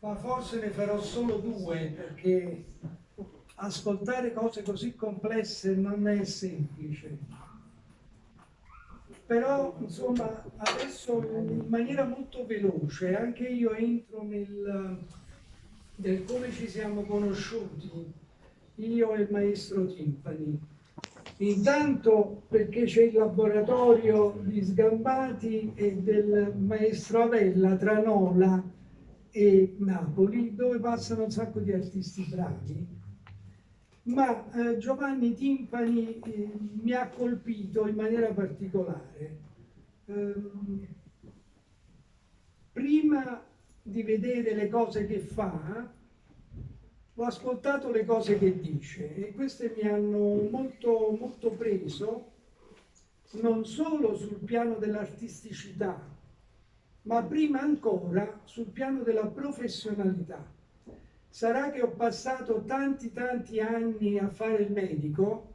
ma forse ne farò solo due, perché ascoltare cose così complesse non è semplice. Però, insomma, adesso in maniera molto veloce, anche io entro nel come ci siamo conosciuti, io e il maestro Timpani. Intanto perché c'è il laboratorio di Sgambati e del maestro Avella tra Nola e Napoli, dove passano un sacco di artisti bravi. Ma Giovanni Timpani mi ha colpito in maniera particolare. Prima di vedere le cose che fa, ho ascoltato le cose che dice e queste mi hanno molto, molto preso, non solo sul piano dell'artisticità, ma prima ancora sul piano della professionalità. Sarà che ho passato tanti anni a fare il medico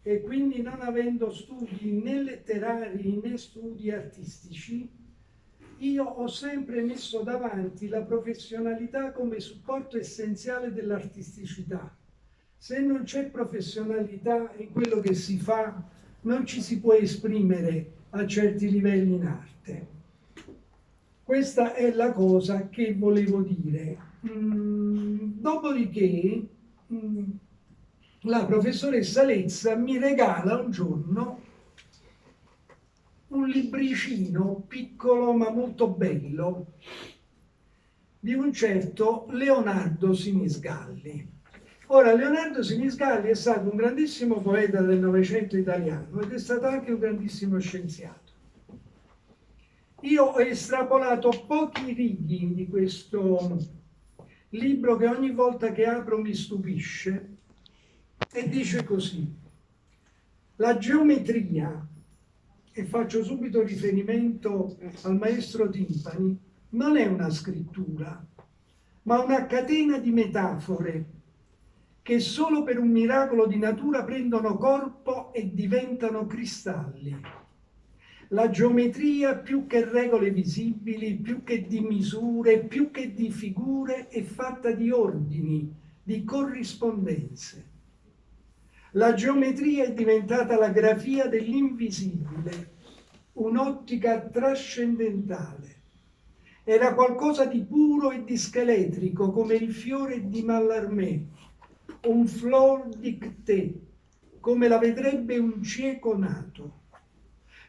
e quindi non avendo studi né letterari né studi artistici, io ho sempre messo davanti la professionalità come supporto essenziale dell'artisticità. Se non c'è professionalità in quello che si fa, non ci si può esprimere a certi livelli in arte. Questa è la cosa che volevo dire. Dopodiché la professoressa Lezza mi regala un giorno un libricino piccolo ma molto bello di un certo Leonardo Sinisgalli. Ora, Leonardo Sinisgalli è stato un grandissimo poeta del Novecento italiano ed è stato anche un grandissimo scienziato. Io ho estrapolato pochi righi di questo libro che ogni volta che apro mi stupisce e dice così: la geometria, e faccio subito riferimento al maestro Timpani, non è una scrittura, ma una catena di metafore che solo per un miracolo di natura prendono corpo e diventano cristalli. La geometria, più che regole visibili, più che di misure, più che di figure, è fatta di ordini, di corrispondenze. La geometria è diventata la grafia dell'invisibile, un'ottica trascendentale. Era qualcosa di puro e di scheletrico, come il fiore di Mallarmé, un flor dicté, come la vedrebbe un cieco nato.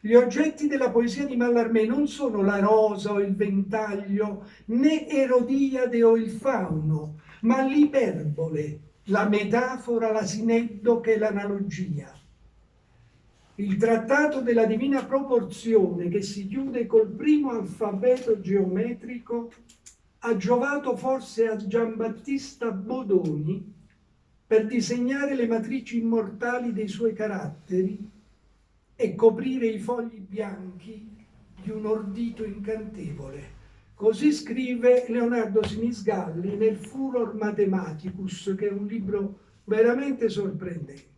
Gli oggetti della poesia di Mallarmé non sono la rosa o il ventaglio, né Erodiade o il fauno, ma l'iperbole, la metafora, la sineddoche e l'analogia. Il trattato della divina proporzione, che si chiude col primo alfabeto geometrico, ha giovato forse a Giambattista Bodoni per disegnare le matrici immortali dei suoi caratteri e coprire i fogli bianchi di un ordito incantevole. Così scrive Leonardo Sinisgalli nel Furor Mathematicus, che è un libro veramente sorprendente.